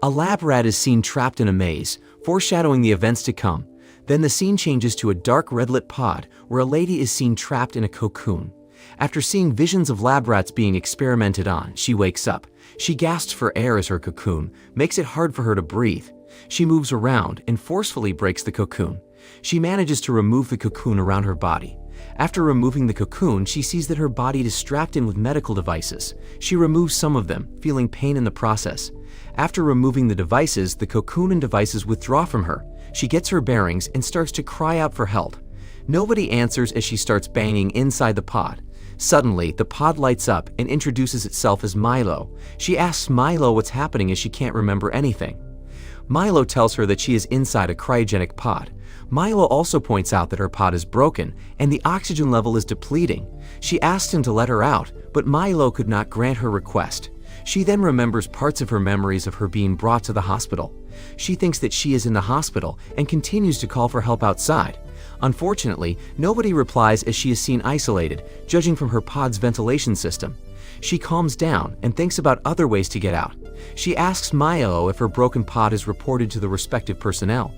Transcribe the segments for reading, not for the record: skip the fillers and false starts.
A lab rat is seen trapped in a maze, foreshadowing the events to come. Then the scene changes to a dark red-lit pod where a lady is seen trapped in a cocoon. After seeing visions of lab rats being experimented on, she wakes up. She gasps for air as her cocoon makes it hard for her to breathe. She moves around and forcefully breaks the cocoon. She manages to remove the cocoon around her body. After removing the cocoon, she sees that her body is strapped in with medical devices. She removes some of them, feeling pain in the process. After removing the devices, the cocoon and devices withdraw from her. She gets her bearings and starts to cry out for help. Nobody answers as she starts banging inside the pod. Suddenly, the pod lights up and introduces itself as Milo. She asks Milo what's happening as she can't remember anything. Milo tells her that she is inside a cryogenic pod. Milo also points out that her pod is broken and the oxygen level is depleting. She asks him to let her out, but Milo could not grant her request. She then remembers parts of her memories of her being brought to the hospital. She thinks that she is in the hospital and continues to call for help outside. Unfortunately, nobody replies as she is seen isolated, judging from her pod's ventilation system. She calms down and thinks about other ways to get out. She asks Milo if her broken pod is reported to the respective personnel.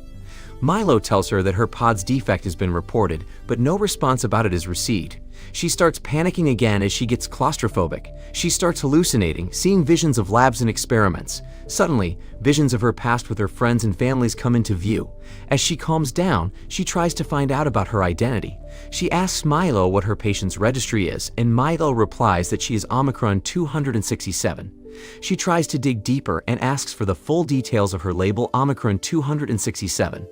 Milo tells her that her pod's defect has been reported, but no response about it is received. She starts panicking again as she gets claustrophobic. She starts hallucinating, seeing visions of labs and experiments. Suddenly, visions of her past with her friends and families come into view. As she calms down, she tries to find out about her identity. She asks Milo what her patient's registry is, and Milo replies that she is Omicron 267. She tries to dig deeper and asks for the full details of her label Omicron 267.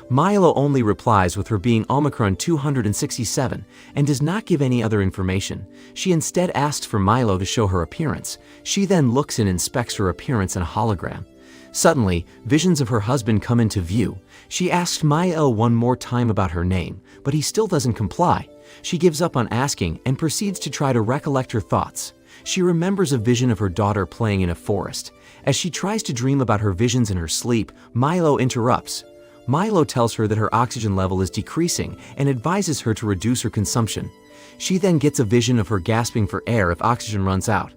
Milo only replies with her being Omicron 267 and does not give any other information. She instead asks for Milo to show her appearance. She then looks and inspects her appearance in a hologram. Suddenly, visions of her husband come into view. She asks Milo one more time about her name, but he still doesn't comply. She gives up on asking and proceeds to try to recollect her thoughts. She remembers a vision of her daughter playing in a forest. As she tries to dream about her visions in her sleep, Milo interrupts. Milo tells her that her oxygen level is decreasing and advises her to reduce her consumption. She then gets a vision of her gasping for air if oxygen runs out.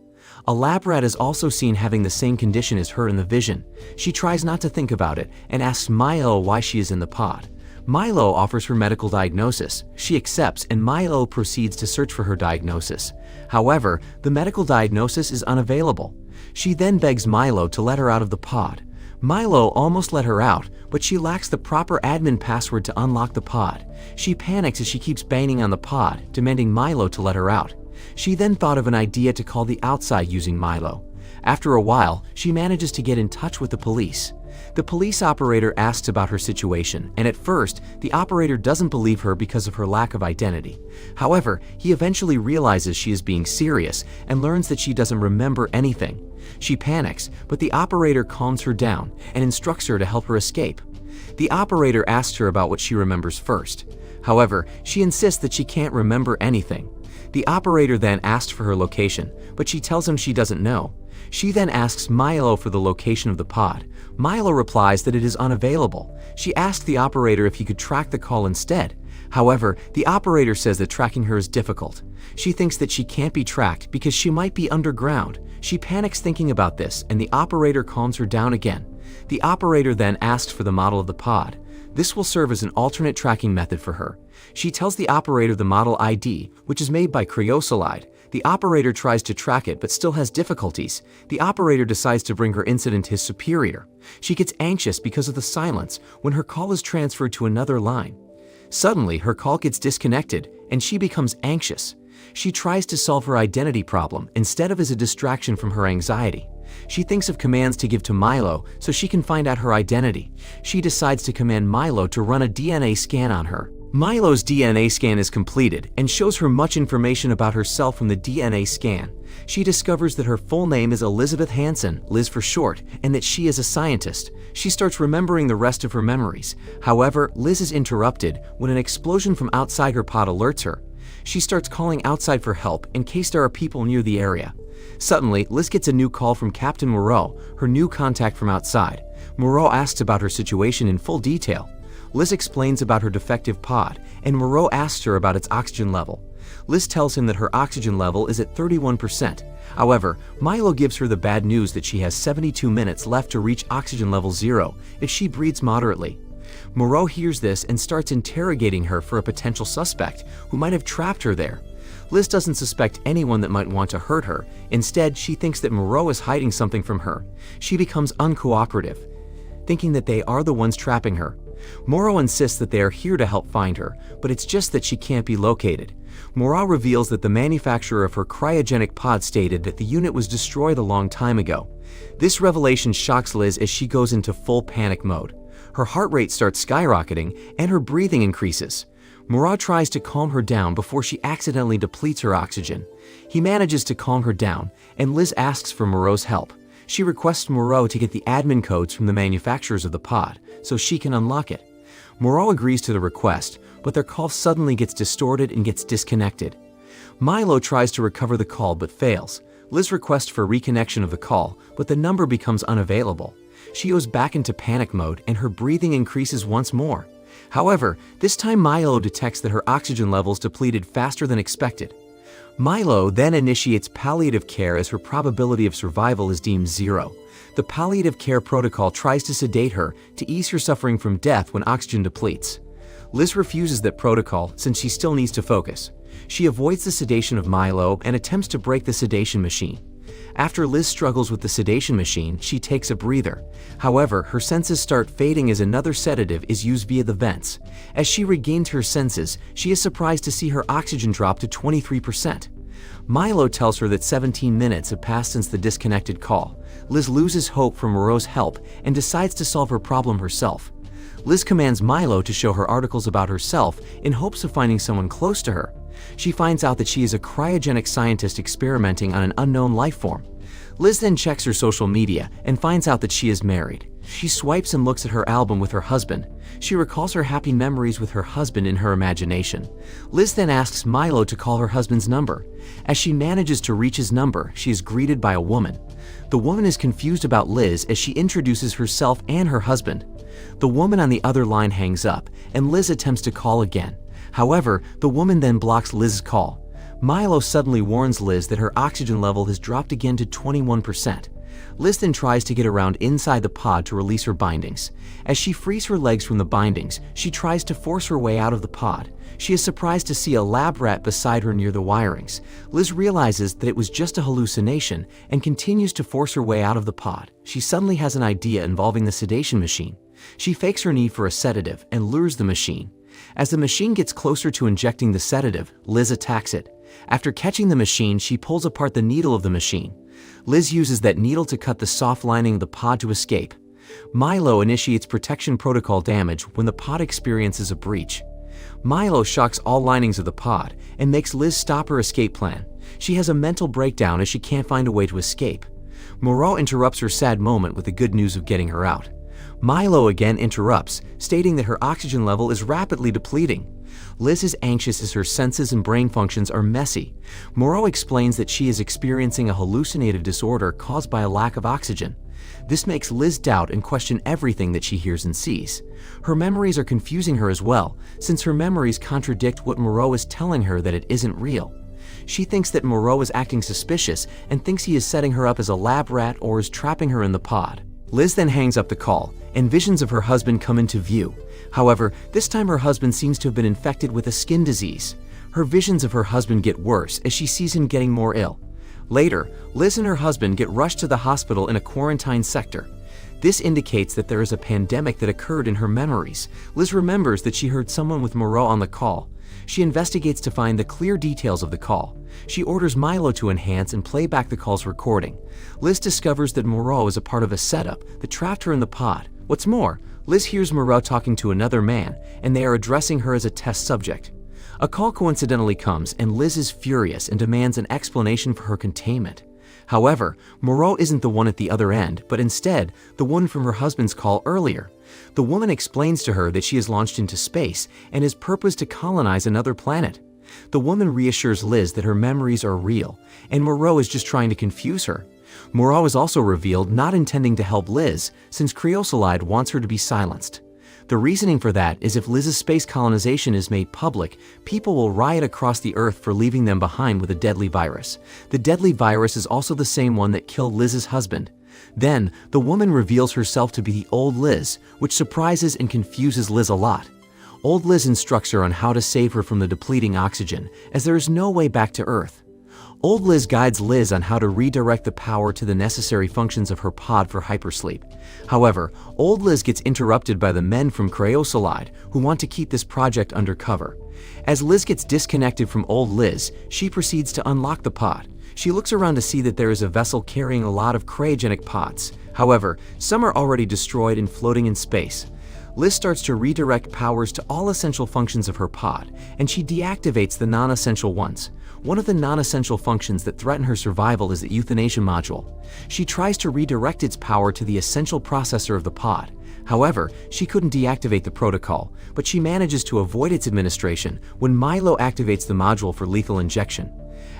A lab rat is also seen having the same condition as her in the vision. She tries not to think about it and asks Milo why she is in the pod. Milo offers her medical diagnosis. She accepts and Milo proceeds to search for her diagnosis. However, the medical diagnosis is unavailable. She then begs Milo to let her out of the pod. Milo almost let her out, but she lacks the proper admin password to unlock the pod. She panics as she keeps banging on the pod, demanding Milo to let her out. She then thought of an idea to call the outside using Milo. After a while, she manages to get in touch with the police. The police operator asks about her situation, and at first, the operator doesn't believe her because of her lack of identity. However, he eventually realizes she is being serious and learns that she doesn't remember anything. She panics, but the operator calms her down and instructs her to help her escape. The operator asks her about what she remembers first. However, she insists that she can't remember anything. The operator then asks for her location, but she tells him she doesn't know. She then asks Milo for the location of the pod. Milo replies that it is unavailable. She asks the operator if he could track the call instead. However, the operator says that tracking her is difficult. She thinks that she can't be tracked because she might be underground. She panics thinking about this, and the operator calms her down again. The operator then asks for the model of the pod. This will serve as an alternate tracking method for her. She tells the operator the model ID, which is made by creosolide. The operator tries to track it but still has difficulties. The operator decides to bring her incident to his superior. She gets anxious because of the silence when her call is transferred to another line. Suddenly, her call gets disconnected and she becomes anxious. She tries to solve her identity problem instead of as a distraction from her anxiety. She thinks of commands to give to Milo so she can find out her identity. She decides to command Milo to run a DNA scan on her. Milo's DNA scan is completed and shows her much information about herself from the DNA scan. She discovers that her full name is Elizabeth Hansen, Liz for short, and that she is a scientist. She starts remembering the rest of her memories. However, Liz is interrupted when an explosion from outside her pod alerts her. She starts calling outside for help in case there are people near the area. Suddenly, Liz gets a new call from Captain Moreau, her new contact from outside. Moreau asks about her situation in full detail. Liz explains about her defective pod, and Moreau asks her about its oxygen level. Liz tells him that her oxygen level is at 31%. However, Milo gives her the bad news that she has 72 minutes left to reach oxygen level 0 if she breathes moderately. Moreau hears this and starts interrogating her for a potential suspect who might have trapped her there. Liz doesn't suspect anyone that might want to hurt her. Instead, she thinks that Moreau is hiding something from her. She becomes uncooperative, thinking that they are the ones trapping her. Moreau insists that they are here to help find her, but it's just that she can't be located. Moreau reveals that the manufacturer of her cryogenic pod stated that the unit was destroyed a long time ago. This revelation shocks Liz as she goes into full panic mode. Her heart rate starts skyrocketing and her breathing increases. Moreau tries to calm her down before she accidentally depletes her oxygen. He manages to calm her down, and Liz asks for Moreau's help. She requests Moreau to get the admin codes from the manufacturers of the pod so she can unlock it. Moreau agrees to the request, but their call suddenly gets distorted and gets disconnected. Milo tries to recover the call but fails. Liz requests for reconnection of the call, but the number becomes unavailable. She goes back into panic mode and her breathing increases once more. However, this time Milo detects that her oxygen levels depleted faster than expected. Milo then initiates palliative care as her probability of survival is deemed 0. The palliative care protocol tries to sedate her to ease her suffering from death when oxygen depletes. Liz refuses that protocol since she still needs to focus. She avoids the sedation of Milo and attempts to break the sedation machine. After Liz struggles with the sedation machine, she takes a breather. However, her senses start fading as another sedative is used via the vents. As she regains her senses, she is surprised to see her oxygen drop to 23%. Milo tells her that 17 minutes have passed since the disconnected call. Liz loses hope for Moreau's help and decides to solve her problem herself. Liz commands Milo to show her articles about herself in hopes of finding someone close to her. She finds out that she is a cryogenic scientist experimenting on an unknown life form. Liz then checks her social media and finds out that she is married. She swipes and looks at her album with her husband. She recalls her happy memories with her husband in her imagination. Liz then asks Milo to call her husband's number. As she manages to reach his number, she is greeted by a woman. The woman is confused about Liz as she introduces herself and her husband. The woman on the other line hangs up, and Liz attempts to call again. However, the woman then blocks Liz's call. Milo suddenly warns Liz that her oxygen level has dropped again to 21%. Liz then tries to get around inside the pod to release her bindings. As she frees her legs from the bindings, she tries to force her way out of the pod. She is surprised to see a lab rat beside her near the wirings. Liz realizes that it was just a hallucination and continues to force her way out of the pod. She suddenly has an idea involving the sedation machine. She fakes her need for a sedative and lures the machine. As the machine gets closer to injecting the sedative, Liz attacks it. After catching the machine, she pulls apart the needle of the machine. Liz uses that needle to cut the soft lining of the pod to escape. Milo initiates protection protocol damage when the pod experiences a breach. Milo shocks all linings of the pod and makes Liz stop her escape plan. She has a mental breakdown as she can't find a way to escape. Moreau interrupts her sad moment with the good news of getting her out. Milo again interrupts, stating that her oxygen level is rapidly depleting. Liz is anxious as her senses and brain functions are messy. Moreau explains that she is experiencing a hallucinative disorder caused by a lack of oxygen. This makes Liz doubt and question everything that she hears and sees. Her memories are confusing her as well, since her memories contradict what Moreau is telling her that it isn't real. She thinks that Moreau is acting suspicious and thinks he is setting her up as a lab rat or is trapping her in the pod. Liz then hangs up the call, and visions of her husband come into view. However, this time her husband seems to have been infected with a skin disease. Her visions of her husband get worse as she sees him getting more ill. Later, Liz and her husband get rushed to the hospital in a quarantine sector. This indicates that there is a pandemic that occurred in her memories. Liz remembers that she heard someone with Moreau on the call. She investigates to find the clear details of the call. She orders Milo to enhance and play back the call's recording. Liz discovers that Moreau is a part of a setup that trapped her in the pod. What's more, Liz hears Moreau talking to another man, and they are addressing her as a test subject. A call coincidentally comes, and Liz is furious and demands an explanation for her containment. However, Moreau isn't the one at the other end, but instead the one from her husband's call earlier. The woman explains to her that she is launched into space and is purposed to colonize another planet. The woman reassures Liz that her memories are real, and Moreau is just trying to confuse her. Moreau is also revealed not intending to help Liz, since Creosolide wants her to be silenced. The reasoning for that is if Liz's space colonization is made public, people will riot across the Earth for leaving them behind with a deadly virus. The deadly virus is also the same one that killed Liz's husband. Then, the woman reveals herself to be the old Liz, which surprises and confuses Liz a lot. Old Liz instructs her on how to save her from the depleting oxygen, as there is no way back to Earth. Old Liz guides Liz on how to redirect the power to the necessary functions of her pod for hypersleep. However, Old Liz gets interrupted by the men from Cryosylide, who want to keep this project undercover. As Liz gets disconnected from Old Liz, she proceeds to unlock the pod. She looks around to see that there is a vessel carrying a lot of cryogenic pods. However, some are already destroyed and floating in space. Liz starts to redirect powers to all essential functions of her pod, and she deactivates the non-essential ones. One of the non-essential functions that threaten her survival is the euthanasia module. She tries to redirect its power to the essential processor of the pod. However, she couldn't deactivate the protocol, but she manages to avoid its administration when Milo activates the module for lethal injection.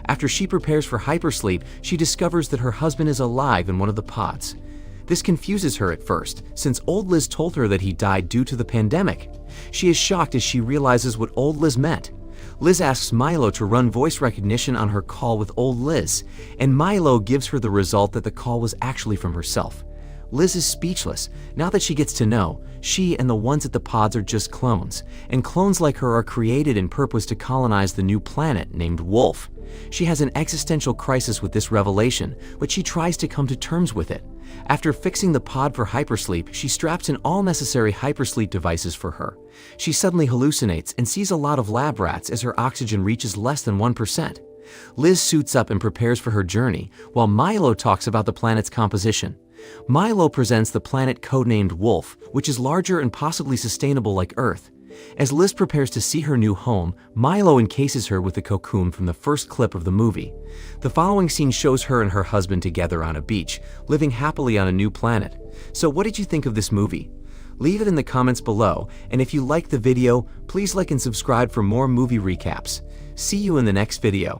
After she prepares for hypersleep, she discovers that her husband is alive in one of the pods. This confuses her at first, since Old Liz told her that he died due to the pandemic. She is shocked as she realizes what Old Liz meant. Liz asks Milo to run voice recognition on her call with Old Liz, and Milo gives her the result that the call was actually from herself. Liz is speechless. Now that she gets to know, she and the ones at the pods are just clones, and clones like her are created in purpose to colonize the new planet named Wolf. She has an existential crisis with this revelation, but she tries to come to terms with it. After fixing the pod for hypersleep, she straps in all necessary hypersleep devices for her. She suddenly hallucinates and sees a lot of lab rats as her oxygen reaches less than 1%. Liz suits up and prepares for her journey, while Milo talks about the planet's composition. Milo presents the planet codenamed Wolf, which is larger and possibly sustainable like Earth. As Liz prepares to see her new home, Milo encases her with the cocoon from the first clip of the movie. The following scene shows her and her husband together on a beach, living happily on a new planet. So what did you think of this movie? Leave it in the comments below, and if you liked the video, please like and subscribe for more movie recaps. See you in the next video.